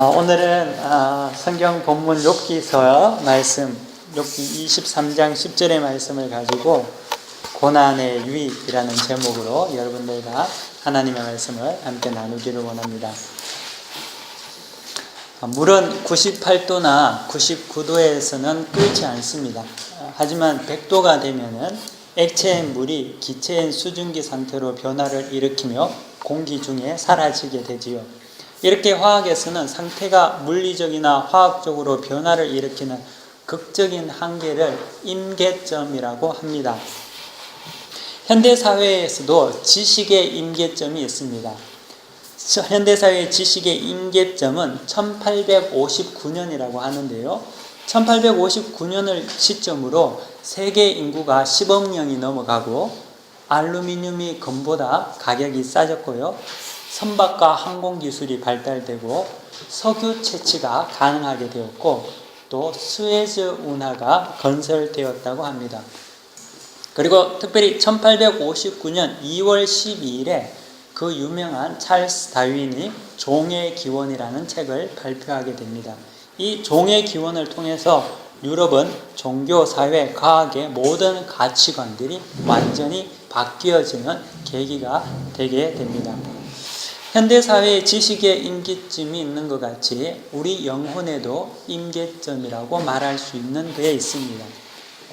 오늘은 성경 본문 욥기서 말씀, 욥기 23장 10절의 말씀을 가지고 고난의 유익이라는 제목으로 여러분들과 하나님의 말씀을 함께 나누기를 원합니다. 물은 98도나 99도에서는 끓지 않습니다. 하지만 100도가 되면은 액체인 물이 기체인 수증기 상태로 변화를 일으키며 공기 중에 사라지게 되지요. 이렇게 화학에서는 상태가 물리적이나 화학적으로 변화를 일으키는 극적인 한계를 임계점이라고 합니다. 현대사회에서도 지식의 임계점이 있습니다. 현대사회의 지식의 임계점은 1859년이라고 하는데요. 1859년을 시점으로 세계 인구가 10억 명이 넘어가고 알루미늄이 금보다 가격이 싸졌고요. 선박과 항공기술이 발달되고 석유 채취가 가능하게 되었고 또 스웨즈 운하가 건설되었다고 합니다. 그리고 특별히 1859년 2월 12일에 그 유명한 찰스 다윈이 종의 기원이라는 책을 발표하게 됩니다. 이 종의 기원을 통해서 유럽은 종교, 사회, 과학의 모든 가치관들이 완전히 바뀌어지는 계기가 되게 됩니다. 현대사회의 지식의 임계점이 있는 것 같이 우리 영혼에도 임계점이라고 말할 수 있는 데에 있습니다.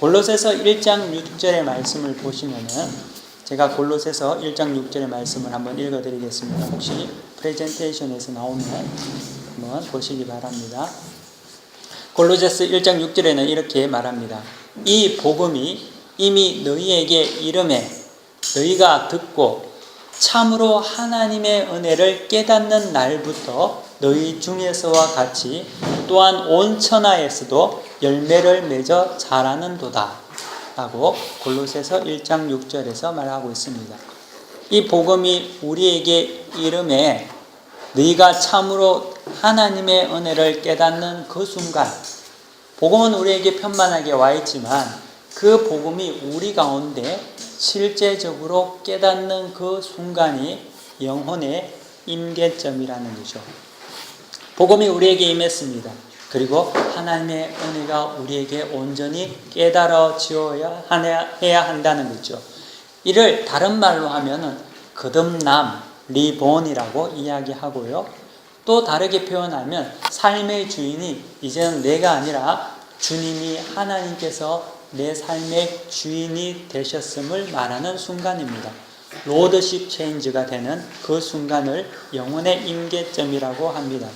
골로새서 1장 6절의 말씀을 보시면은 제가 골로새서 1장 6절의 말씀을 한번 읽어드리겠습니다. 혹시 프레젠테이션에서 나오면 한번 보시기 바랍니다. 골로새서 1장 6절에는 이렇게 말합니다. 이 복음이 이미 너희에게 이름에 너희가 듣고 참으로 하나님의 은혜를 깨닫는 날부터 너희 중에서와 같이 또한 온 천하에서도 열매를 맺어 자라는도다 라고 골로새서 1장 6절에서 말하고 있습니다. 이 복음이 우리에게 이름에 너희가 참으로 하나님의 은혜를 깨닫는 그 순간, 복음은 우리에게 편만하게 와 있지만 그 복음이 우리 가운데 실제적으로 깨닫는 그 순간이 영혼의 임계점이라는 거죠. 복음이 우리에게 임했습니다. 그리고 하나님의 은혜가 우리에게 온전히 깨달아져야 해야 한다는 거죠. 이를 다른 말로 하면은 거듭남, 리본이라고 이야기하고요. 또 다르게 표현하면 삶의 주인이 이제는 내가 아니라 주님이 하나님께서 내 삶의 주인이 되셨음을 말하는 순간입니다. 로드십 체인지가 되는 그 순간을 영혼의 임계점이라고 합니다.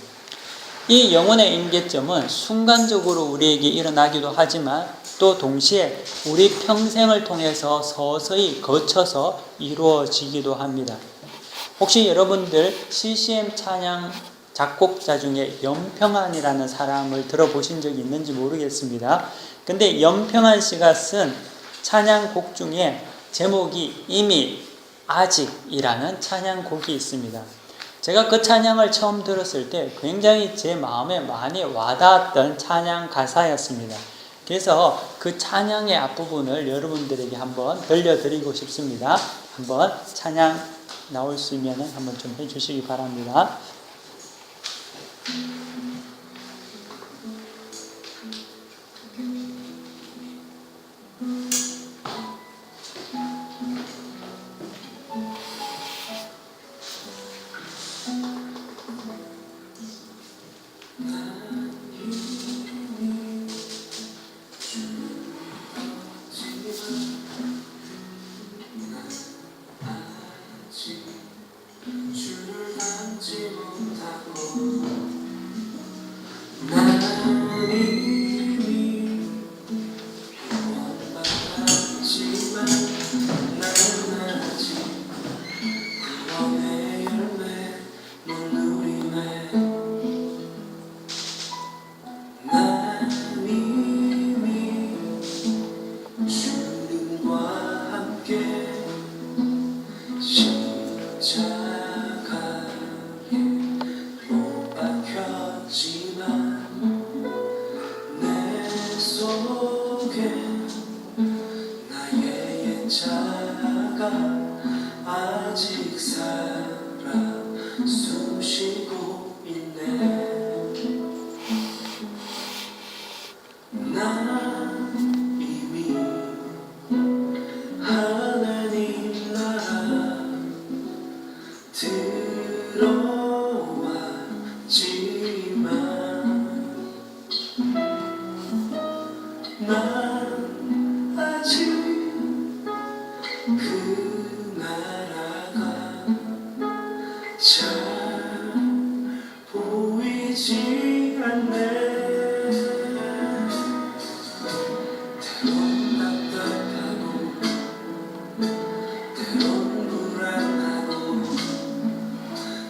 이 영혼의 임계점은 순간적으로 우리에게 일어나기도 하지만 또 동시에 우리 평생을 통해서 서서히 거쳐서 이루어지기도 합니다. 혹시 여러분들 CCM 찬양 작곡자 중에 염평안이라는 사람을 들어보신 적이 있는지 모르겠습니다. 근데 염평안 씨가 쓴 찬양곡 중에 제목이 이미 아직이라는 찬양곡이 있습니다. 제가 그 찬양을 처음 들었을 때 굉장히 제 마음에 많이 와닿았던 찬양 가사였습니다. 그래서 그 찬양의 앞부분을 여러분들에게 한번 들려드리고 싶습니다. 한번 찬양 나올 수 있면 한번 좀 해주시기 바랍니다. 믿기지 않네. 때론 답답하고 때론 불안하고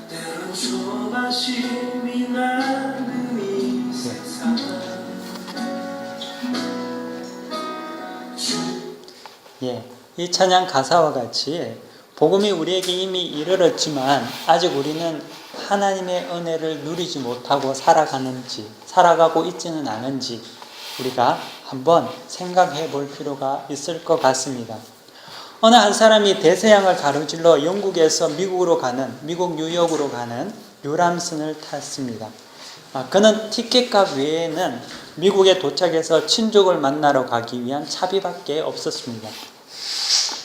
때론 조바심이 나는 이 세상. 예, 이 찬양 가사와 같이 복음이 우리에게 이미 이르렀지만 아직 우리는 하나님의 은혜를 누리지 못하고 살아가고 있지는 않은지 우리가 한번 생각해 볼 필요가 있을 것 같습니다. 어느 한 사람이 대서양을 가로질러 영국에서 미국 뉴욕으로 가는 유람선을 탔습니다. 그는 티켓값 외에는 미국에 도착해서 친족을 만나러 가기 위한 차비밖에 없었습니다.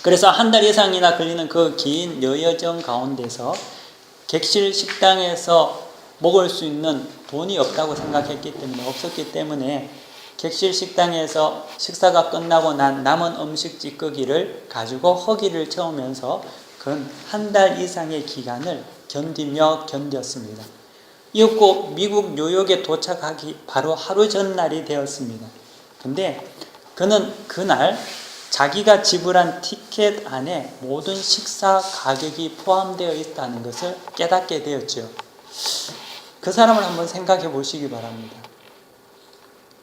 그래서 한 달 이상이나 걸리는 그 긴 여여정 가운데서 객실 식당에서 먹을 수 있는 돈이 없었기 때문에 객실 식당에서 식사가 끝나고 난 남은 음식 찌꺼기를 가지고 허기를 채우면서 그 한 달 이상의 기간을 견뎠습니다. 이윽고 미국 뉴욕에 도착하기 바로 하루 전날이 되었습니다. 근데 그는 그날 자기가 지불한 티켓 안에 모든 식사 가격이 포함되어 있다는 것을 깨닫게 되었죠. 그 사람을 한번 생각해 보시기 바랍니다.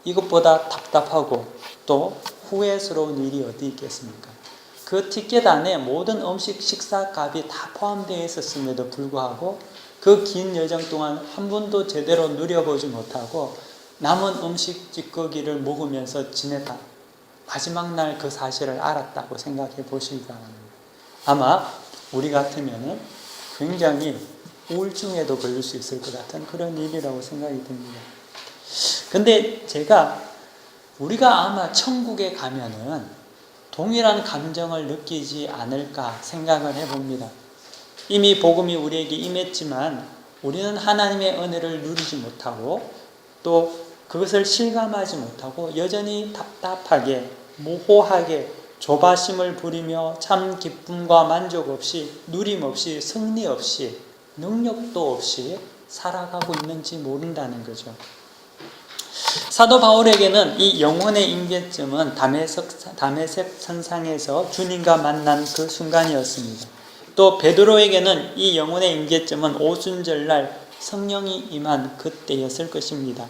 이것보다 답답하고 또 후회스러운 일이 어디 있겠습니까? 그 티켓 안에 모든 음식 식사 값이 다 포함되어 있었음에도 불구하고 그 긴 여정 동안 한 번도 제대로 누려보지 못하고 남은 음식 찌꺼기를 먹으면서 지내다 마지막 날 그 사실을 알았다고 생각해 보시기 바랍니다. 아마 우리 같으면 굉장히 우울증에도 걸릴 수 있을 것 같은 그런 일이라고 생각이 듭니다. 근데 우리가 아마 천국에 가면은 동일한 감정을 느끼지 않을까 생각을 해봅니다. 이미 복음이 우리에게 임했지만 우리는 하나님의 은혜를 누리지 못하고 또 그것을 실감하지 못하고 여전히 답답하게 모호하게 조바심을 부리며 참 기쁨과 만족 없이 누림 없이 승리 없이 능력도 없이 살아가고 있는지 모른다는 거죠. 사도 바울에게는 이 영혼의 임계점은 다메섹 산상에서 주님과 만난 그 순간이었습니다. 또 베드로에게는 이 영혼의 임계점은 오순절날 성령이 임한 그때였을 것입니다.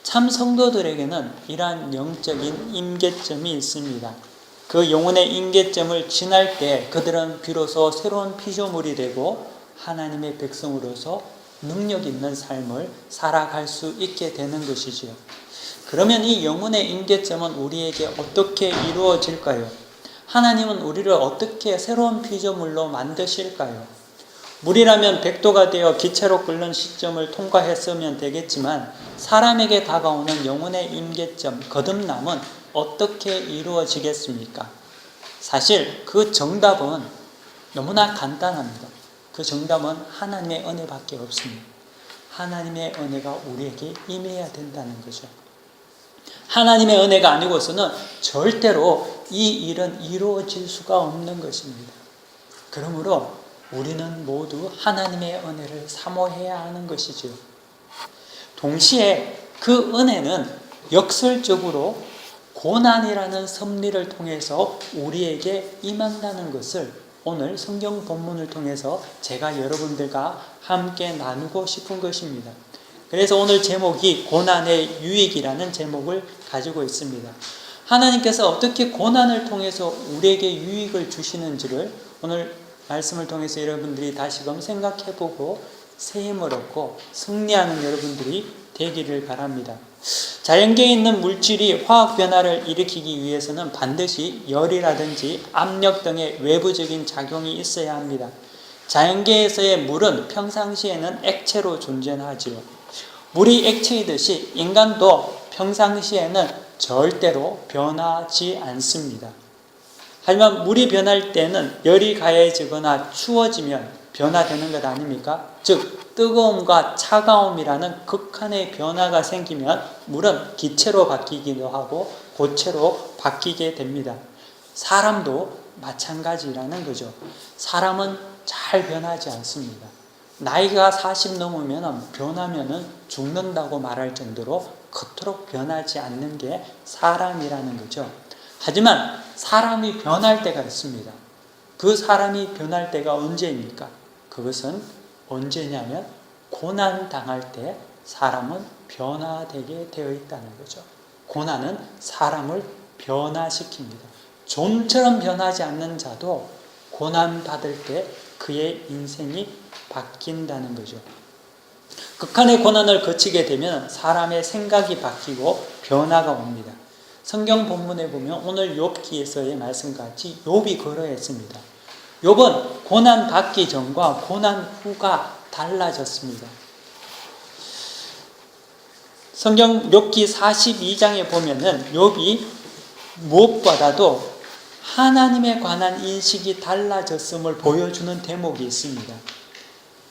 참 성도들에게는 이러한 영적인 임계점이 있습니다. 그 영혼의 임계점을 지날 때 그들은 비로소 새로운 피조물이 되고 하나님의 백성으로서 능력 있는 삶을 살아갈 수 있게 되는 것이지요. 그러면 이 영혼의 임계점은 우리에게 어떻게 이루어질까요? 하나님은 우리를 어떻게 새로운 피조물로 만드실까요? 물이라면 100도가 되어 기체로 끓는 시점을 통과했으면 되겠지만 사람에게 다가오는 영혼의 임계점, 거듭남은 어떻게 이루어지겠습니까? 사실 그 정답은 너무나 간단합니다. 그 정답은 하나님의 은혜밖에 없습니다. 하나님의 은혜가 우리에게 임해야 된다는 거죠. 하나님의 은혜가 아니고서는 절대로 이 일은 이루어질 수가 없는 것입니다. 그러므로 우리는 모두 하나님의 은혜를 사모해야 하는 것이지요. 동시에 그 은혜는 역설적으로 고난이라는 섭리를 통해서 우리에게 임한다는 것을 오늘 성경 본문을 통해서 제가 여러분들과 함께 나누고 싶은 것입니다. 그래서 오늘 제목이 고난의 유익이라는 제목을 가지고 있습니다. 하나님께서 어떻게 고난을 통해서 우리에게 유익을 주시는지를 오늘 말씀을 통해서 여러분들이 다시금 생각해보고 새 힘을 얻고 승리하는 여러분들이 되기를 바랍니다. 자연계에 있는 물질이 화학 변화를 일으키기 위해서는 반드시 열이라든지 압력 등의 외부적인 작용이 있어야 합니다. 자연계에서의 물은 평상시에는 액체로 존재하지요. 물이 액체이듯이 인간도 평상시에는 절대로 변하지 않습니다. 하지만 물이 변할 때는 열이 가해지거나 추워지면 변화되는 것 아닙니까? 즉 뜨거움과 차가움이라는 극한의 변화가 생기면 물은 기체로 바뀌기도 하고 고체로 바뀌게 됩니다. 사람도 마찬가지라는 거죠. 사람은 잘 변하지 않습니다. 나이가 40 넘으면 변하면 죽는다고 말할 정도로 그토록 변하지 않는 게 사람이라는 거죠. 하지만 사람이 변할 때가 있습니다. 그 사람이 변할 때가 언제입니까? 그것은 언제냐면 고난 당할 때 사람은 변화되게 되어 있다는 거죠. 고난은 사람을 변화시킵니다. 좀처럼 변하지 않는 자도 고난 받을 때 그의 인생이 바뀐다는 거죠. 극한의 고난을 거치게 되면 사람의 생각이 바뀌고 변화가 옵니다. 성경 본문에 보면 오늘 욥기에서의 말씀같이 욥이 그러했습니다. 욥은 고난 받기 전과 고난 후가 달라졌습니다. 성경 욥기 42장에 보면은 욥이 무엇보다도 하나님에 관한 인식이 달라졌음을 보여주는 대목이 있습니다.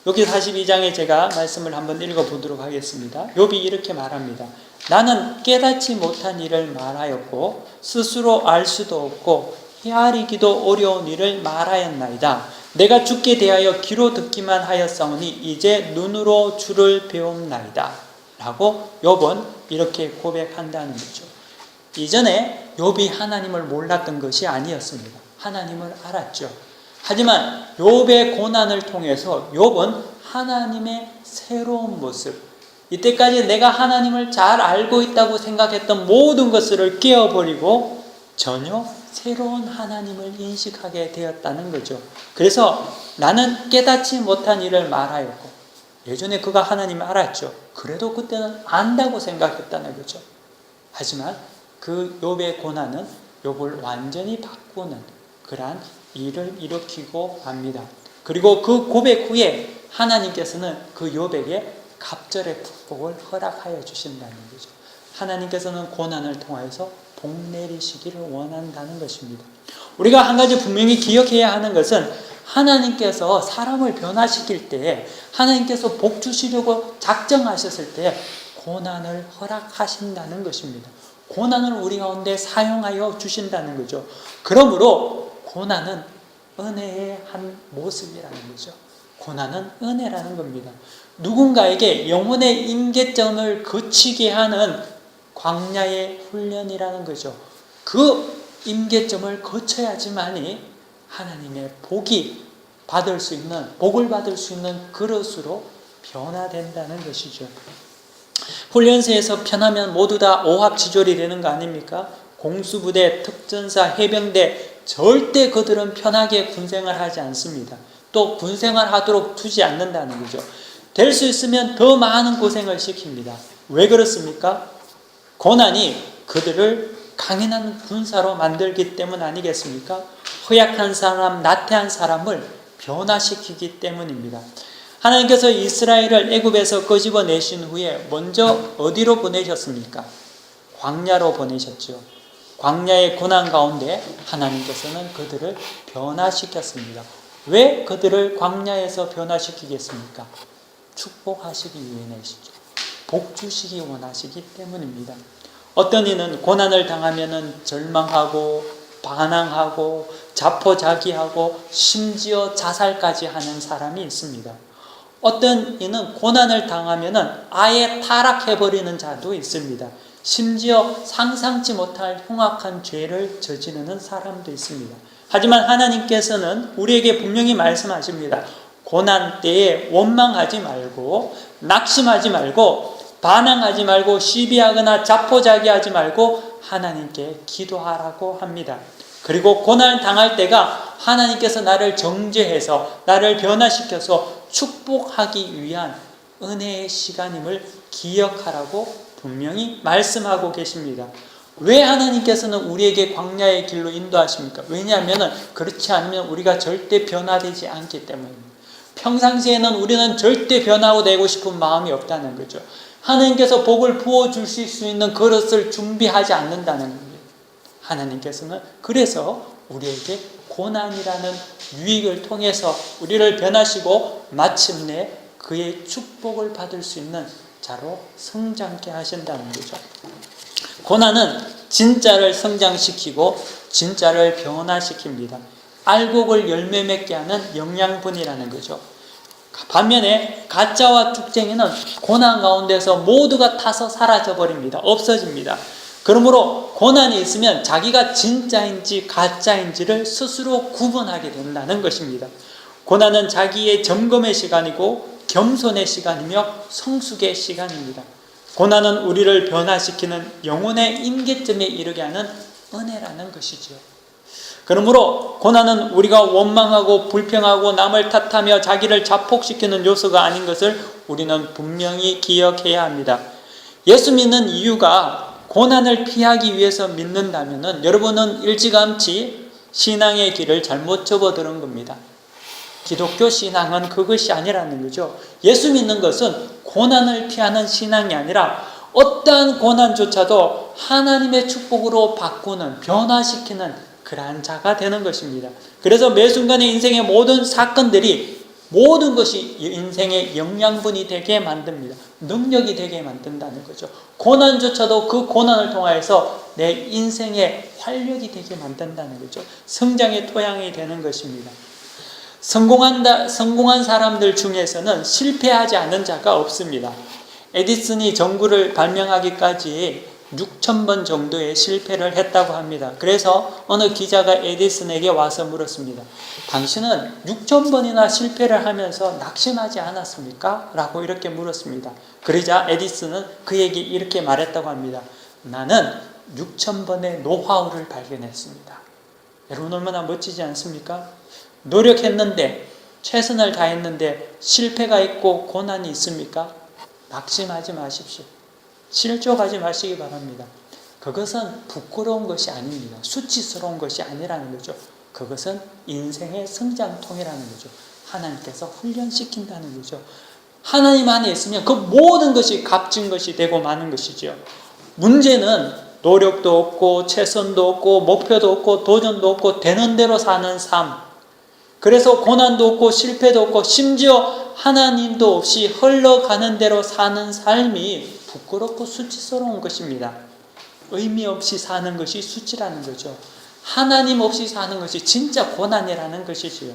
여기 42장에 제가 말씀을 한번 읽어보도록 하겠습니다. 욥이 이렇게 말합니다. 나는 깨닫지 못한 일을 말하였고 스스로 알 수도 없고 헤아리기도 어려운 일을 말하였나이다. 내가 주께 대하여 귀로 듣기만 하였사오니 이제 눈으로 주를 배움나이다. 라고 욥은 이렇게 고백한다는 거죠. 이전에 욥이 하나님을 몰랐던 것이 아니었습니다. 하나님을 알았죠. 하지만 욥의 고난을 통해서 욥은 하나님의 새로운 모습, 이때까지 내가 하나님을 잘 알고 있다고 생각했던 모든 것을 깨어버리고 전혀 새로운 하나님을 인식하게 되었다는 거죠. 그래서 나는 깨닫지 못한 일을 말하였고, 예전에 그가 하나님을 알았죠. 그래도 그때는 안다고 생각했다는 거죠. 하지만 그 욥의 고난은 욥을 완전히 바꾸는 그러한 일을 일으키고 합니다. 그리고 그 고백 후에 하나님께서는 그 욥에게 갑절의 축복을 허락하여 주신다는 거죠. 하나님께서는 고난을 통해서 복 내리시기를 원한다는 것입니다. 우리가 한 가지 분명히 기억해야 하는 것은 하나님께서 사람을 변화시킬 때, 하나님께서 복 주시려고 작정하셨을 때 고난을 허락하신다는 것입니다. 고난을 우리 가운데 사용하여 주신다는 거죠. 그러므로 고난은 은혜의 한 모습이라는 거죠. 고난은 은혜라는 겁니다. 누군가에게 영혼의 임계점을 거치게 하는 광야의 훈련이라는 거죠. 그 임계점을 거쳐야지만이 하나님의 복을 받을 수 있는 그릇으로 변화된다는 것이죠. 훈련소에서 편하면 모두 다 오합지졸이 되는 거 아닙니까? 공수부대, 특전사, 해병대, 절대 그들은 편하게 군생활 하지 않습니다. 또 군생활 하도록 두지 않는다는 거죠. 될 수 있으면 더 많은 고생을 시킵니다. 왜 그렇습니까? 고난이 그들을 강인한 군사로 만들기 때문 아니겠습니까? 허약한 사람, 나태한 사람을 변화시키기 때문입니다. 하나님께서 이스라엘을 애굽에서 끄집어내신 후에 먼저 어디로 보내셨습니까? 광야로 보내셨죠. 광야의 고난 가운데 하나님께서는 그들을 변화시켰습니다. 왜 그들을 광야에서 변화시키겠습니까? 축복하시기 위해내시죠. 복 주시기 원하시기 때문입니다. 어떤 이는 고난을 당하면 절망하고 반항하고 자포자기하고 심지어 자살까지 하는 사람이 있습니다. 어떤 이는 고난을 당하면 아예 타락해버리는 자도 있습니다. 심지어 상상치 못할 흉악한 죄를 저지르는 사람도 있습니다. 하지만 하나님께서는 우리에게 분명히 말씀하십니다. 고난 때에 원망하지 말고 낙심하지 말고 반항하지 말고 시비하거나 자포자기하지 말고 하나님께 기도하라고 합니다. 그리고 고난을 당할 때가 하나님께서 나를 정죄해서 나를 변화시켜서 축복하기 위한 은혜의 시간임을 기억하라고 분명히 말씀하고 계십니다. 왜 하나님께서는 우리에게 광야의 길로 인도하십니까? 왜냐하면 그렇지 않으면 우리가 절대 변화되지 않기 때문입니다. 평상시에는 우리는 절대 변화되고 되고 싶은 마음이 없다는 거죠. 하나님께서 복을 부어주실 수 있는 그릇을 준비하지 않는다는 겁니다. 하나님께서는 그래서 우리에게 고난이라는 유익을 통해서 우리를 변하시고 마침내 그의 축복을 받을 수 있는 자로 성장케 하신다는 거죠. 고난은 진짜를 성장시키고 진짜를 변화시킵니다. 알곡을 열매 맺게 하는 영양분이라는 거죠. 반면에 가짜와 쭉쟁이는 고난 가운데서 모두가 타서 사라져 버립니다. 없어집니다. 그러므로 고난이 있으면 자기가 진짜인지 가짜인지를 스스로 구분하게 된다는 것입니다. 고난은 자기의 점검의 시간이고 겸손의 시간이며 성숙의 시간입니다. 고난은 우리를 변화시키는 영혼의 임계점에 이르게 하는 은혜라는 것이죠. 그러므로 고난은 우리가 원망하고 불평하고 남을 탓하며 자기를 자폭시키는 요소가 아닌 것을 우리는 분명히 기억해야 합니다. 예수 믿는 이유가 고난을 피하기 위해서 믿는다면 여러분은 일찌감치 신앙의 길을 잘못 접어드는 겁니다. 기독교 신앙은 그것이 아니라는 거죠. 예수 믿는 것은 고난을 피하는 신앙이 아니라 어떠한 고난조차도 하나님의 축복으로 바꾸는, 변화시키는 그러한 자가 되는 것입니다. 그래서 매 순간의 인생의 모든 사건들이 모든 것이 인생의 영양분이 되게 만듭니다. 능력이 되게 만든다는 거죠. 고난조차도 그 고난을 통하여서 내 인생의 활력이 되게 만든다는 거죠. 성장의 토양이 되는 것입니다. 성공한 사람들 중에서는 실패하지 않은 자가 없습니다. 에디슨이 전구를 발명하기까지 6,000번 정도의 실패를 했다고 합니다. 그래서 어느 기자가 에디슨에게 와서 물었습니다. 당신은 6,000번이나 실패를 하면서 낙심하지 않았습니까? 라고 이렇게 물었습니다. 그러자 에디슨은 그에게 이렇게 말했다고 합니다. 나는 6,000번의 노하우를 발견했습니다. 여러분 얼마나 멋지지 않습니까? 노력했는데, 최선을 다했는데 실패가 있고 고난이 있습니까? 낙심하지 마십시오. 실족하지 마시기 바랍니다. 그것은 부끄러운 것이 아닙니다. 수치스러운 것이 아니라는 거죠. 그것은 인생의 성장통이라는 거죠. 하나님께서 훈련시킨다는 거죠. 하나님 안에 있으면 그 모든 것이 값진 것이 되고 마는 것이죠. 문제는 노력도 없고 최선도 없고 목표도 없고 도전도 없고 되는 대로 사는 삶, 그래서 고난도 없고 실패도 없고 심지어 하나님도 없이 흘러가는 대로 사는 삶이 부끄럽고 수치스러운 것입니다. 의미 없이 사는 것이 수치라는 거죠. 하나님 없이 사는 것이 진짜 고난이라는 것이지요.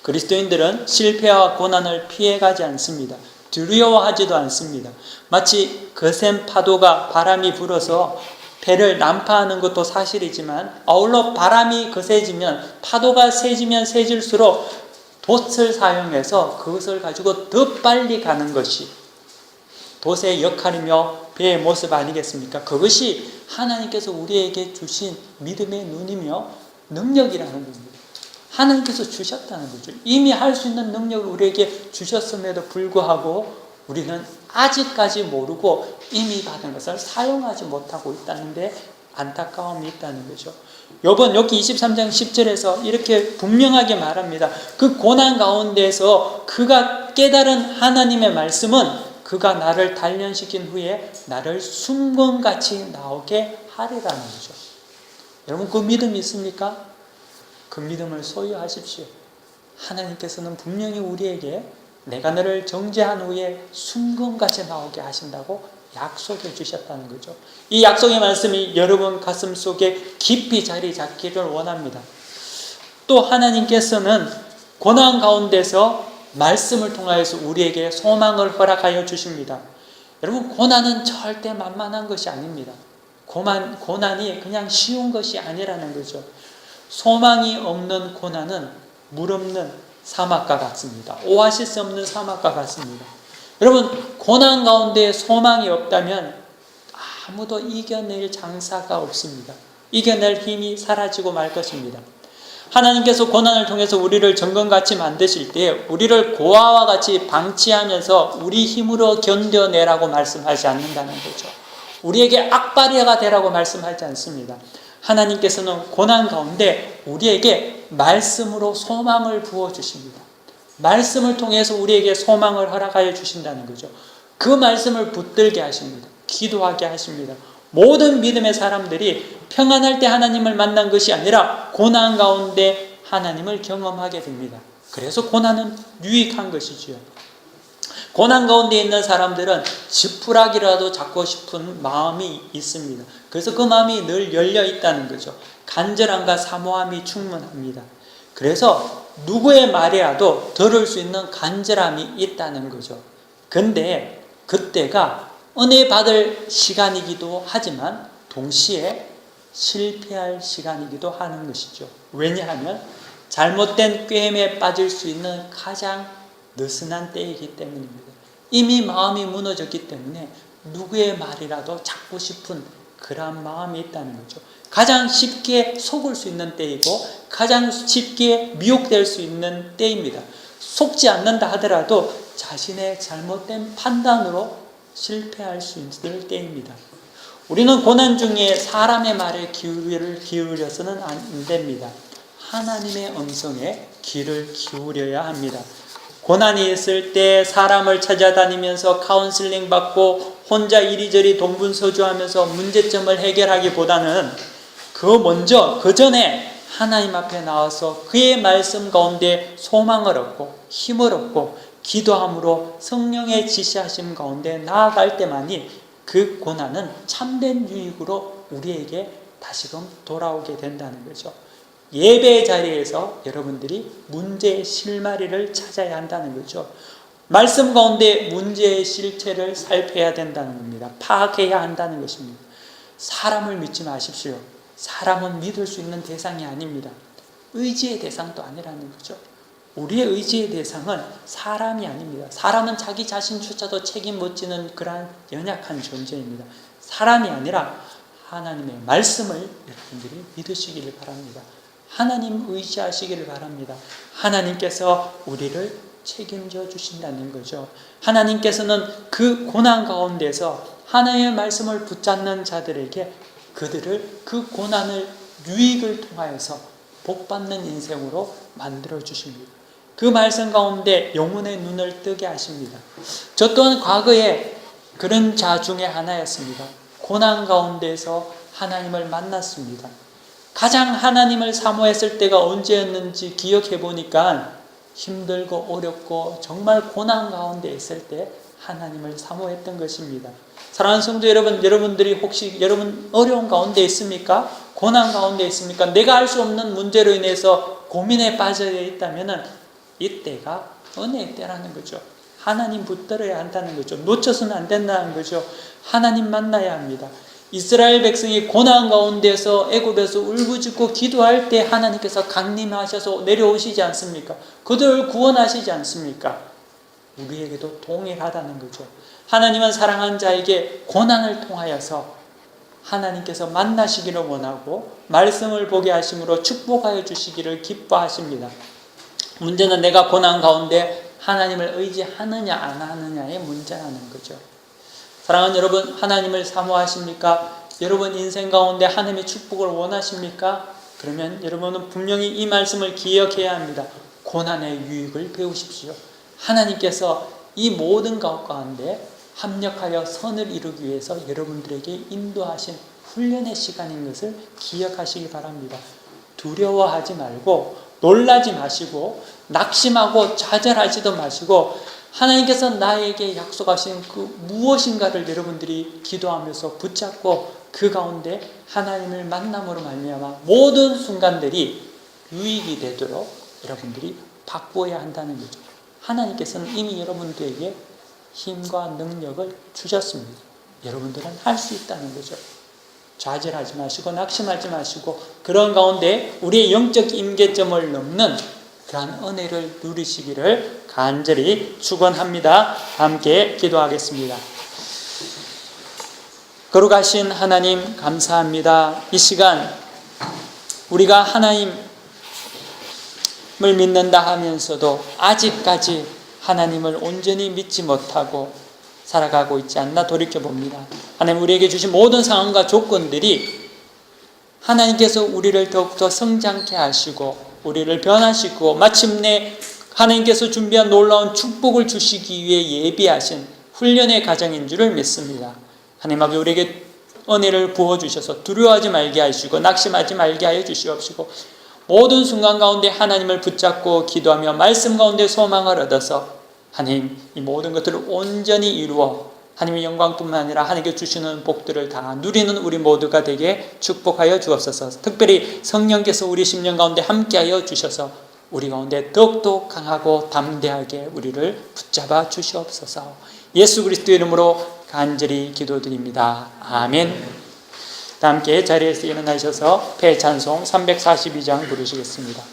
그리스도인들은 실패와 고난을 피해가지 않습니다. 두려워하지도 않습니다. 마치 거센 파도가 바람이 불어서 배를 난파하는 것도 사실이지만 아울러 바람이 거세지면 파도가 세지면 세질수록 돛을 사용해서 그것을 가지고 더 빨리 가는 것이 돛의 역할이며 배의 모습 아니겠습니까? 그것이 하나님께서 우리에게 주신 믿음의 눈이며 능력이라는 겁니다. 하나님께서 주셨다는 거죠. 이미 할 수 있는 능력을 우리에게 주셨음에도 불구하고 우리는 아직까지 모르고 이미 받은 것을 사용하지 못하고 있다는데 안타까움이 있다는 거죠. 요번 여기 23장 10절에서 이렇게 분명하게 말합니다. 그 고난 가운데에서 그가 깨달은 하나님의 말씀은 그가 나를 단련시킨 후에 나를 순금같이 나오게 하리라는 거죠. 여러분 그 믿음이 있습니까? 그 믿음을 소유하십시오. 하나님께서는 분명히 우리에게 내가 너를 정죄한 후에 순금같이 나오게 하신다고 약속해 주셨다는 거죠. 이 약속의 말씀이 여러분 가슴 속에 깊이 자리 잡기를 원합니다. 또 하나님께서는 고난 가운데서 말씀을 통하여서 우리에게 소망을 허락하여 주십니다. 여러분 고난은 절대 만만한 것이 아닙니다. 고난이 그냥 쉬운 것이 아니라는 거죠. 소망이 없는 고난은 물 없는 사막과 같습니다. 오아시스 없는 사막과 같습니다. 여러분 고난 가운데 소망이 없다면 아무도 이겨낼 장사가 없습니다. 이겨낼 힘이 사라지고 말 것입니다. 하나님께서 고난을 통해서 우리를 정금같이 만드실 때 우리를 고아와 같이 방치하면서 우리 힘으로 견뎌내라고 말씀하지 않는다는 거죠. 우리에게 악바리가 되라고 말씀하지 않습니다. 하나님께서는 고난 가운데 우리에게 말씀으로 소망을 부어주십니다. 말씀을 통해서 우리에게 소망을 허락하여 주신다는 거죠. 그 말씀을 붙들게 하십니다. 기도하게 하십니다. 모든 믿음의 사람들이 평안할 때 하나님을 만난 것이 아니라 고난 가운데 하나님을 경험하게 됩니다. 그래서 고난은 유익한 것이지요. 고난 가운데 있는 사람들은 지푸라기라도 잡고 싶은 마음이 있습니다. 그래서 그 마음이 늘 열려 있다는 거죠. 간절함과 사모함이 충만합니다. 그래서 누구의 말이라도 들을 수 있는 간절함이 있다는 거죠. 근데 그때가 은혜 받을 시간이기도 하지만 동시에 실패할 시간이기도 하는 것이죠. 왜냐하면 잘못된 꾀임에 빠질 수 있는 가장 느슨한 때이기 때문입니다. 이미 마음이 무너졌기 때문에 누구의 말이라도 찾고 싶은 그런 마음이 있다는 거죠. 가장 쉽게 속을 수 있는 때이고 가장 쉽게 미혹될 수 있는 때입니다. 속지 않는다 하더라도 자신의 잘못된 판단으로 실패할 수 있을 때입니다. 우리는 고난 중에 사람의 말에 귀를 기울여서는 안 됩니다. 하나님의 음성에 귀를 기울여야 합니다. 고난이 있을 때 사람을 찾아다니면서 카운슬링 받고 혼자 이리저리 동분서주하면서 문제점을 해결하기보다는 그 전에 하나님 앞에 나와서 그의 말씀 가운데 소망을 얻고 힘을 얻고 기도함으로 성령의 지시하심 가운데 나아갈 때만이 그 고난은 참된 유익으로 우리에게 다시금 돌아오게 된다는 거죠. 예배 자리에서 여러분들이 문제의 실마리를 찾아야 한다는 거죠. 말씀 가운데 문제의 실체를 살펴야 된다는 겁니다. 파악해야 한다는 것입니다. 사람을 믿지 마십시오. 사람은 믿을 수 있는 대상이 아닙니다. 의지의 대상도 아니라는 거죠. 우리의 의지의 대상은 사람이 아닙니다. 사람은 자기 자신조차도 책임 못 지는 그러한 연약한 존재입니다. 사람이 아니라 하나님의 말씀을 여러분들이 믿으시기를 바랍니다. 하나님 의지하시기를 바랍니다. 하나님께서 우리를 책임져 주신다는 거죠. 하나님께서는 그 고난 가운데서 하나님의 말씀을 붙잡는 자들에게 그들을 그 고난을 유익을 통하여서 복받는 인생으로 만들어 주십니다. 그 말씀 가운데 영혼의 눈을 뜨게 하십니다. 저 또한 과거에 그런 자 중에 하나였습니다. 고난 가운데서 하나님을 만났습니다. 가장 하나님을 사모했을 때가 언제였는지 기억해 보니까 힘들고 어렵고 정말 고난 가운데 있을 때 하나님을 사모했던 것입니다. 사랑하는 성도 여러분, 여러분들이 혹시 여러분 어려운 가운데 있습니까? 고난 가운데 있습니까? 내가 알 수 없는 문제로 인해서 고민에 빠져 있다면 이때가 은혜의 때라는 거죠. 하나님 붙들어야 한다는 거죠. 놓쳐서는 안 된다는 거죠. 하나님 만나야 합니다. 이스라엘 백성이 고난 가운데서 애굽에서 울부짖고 기도할 때 하나님께서 강림하셔서 내려오시지 않습니까? 그들을 구원하시지 않습니까? 우리에게도 동일하다는 거죠. 하나님은 사랑하는 자에게 고난을 통하여서 하나님께서 만나시기를 원하고 말씀을 보게 하심으로 축복하여 주시기를 기뻐하십니다. 문제는 내가 고난 가운데 하나님을 의지하느냐 안 하느냐의 문제라는 거죠. 사랑하는 여러분, 하나님을 사모하십니까? 여러분 인생 가운데 하나님의 축복을 원하십니까? 그러면 여러분은 분명히 이 말씀을 기억해야 합니다. 고난의 유익을 배우십시오. 하나님께서 이 모든 것 가운데 합력하여 선을 이루기 위해서 여러분들에게 인도하신 훈련의 시간인 것을 기억하시기 바랍니다. 두려워하지 말고 놀라지 마시고 낙심하고 좌절하지도 마시고 하나님께서 나에게 약속하신 그 무엇인가를 여러분들이 기도하면서 붙잡고 그 가운데 하나님을 만남으로 말미암아 모든 순간들이 유익이 되도록 여러분들이 바꾸어야 한다는 거죠. 하나님께서는 이미 여러분들에게 힘과 능력을 주셨습니다. 여러분들은 할 수 있다는 거죠. 좌절하지 마시고 낙심하지 마시고 그런 가운데 우리의 영적 임계점을 넘는 그러한 은혜를 누리시기를 간절히 축원합니다. 함께 기도하겠습니다. 거룩하신 하나님 감사합니다. 이 시간 우리가 하나님을 믿는다 하면서도 아직까지 하나님을 온전히 믿지 못하고 살아가고 있지 않나 돌이켜봅니다. 하나님 우리에게 주신 모든 상황과 조건들이 하나님께서 우리를 더욱더 성장케 하시고 우리를 변화시키고 마침내 하나님께서 준비한 놀라운 축복을 주시기 위해 예비하신 훈련의 과정인 줄을 믿습니다. 하나님 아버지 우리에게 은혜를 부어주셔서 두려워하지 말게 하시고 낙심하지 말게 하여 주시옵시고 모든 순간 가운데 하나님을 붙잡고 기도하며 말씀 가운데 소망을 얻어서 하나님 이 모든 것들을 온전히 이루어 하나님의 영광뿐만 아니라 하나님께 주시는 복들을 다 누리는 우리 모두가 되게 축복하여 주옵소서. 특별히 성령께서 우리 심령 가운데 함께하여 주셔서 우리 가운데 더욱더 강하고 담대하게 우리를 붙잡아 주시옵소서. 예수 그리스도의 이름으로 간절히 기도드립니다. 아멘. 다 함께 자리에서 일어나셔서 폐찬송 342장 부르시겠습니다.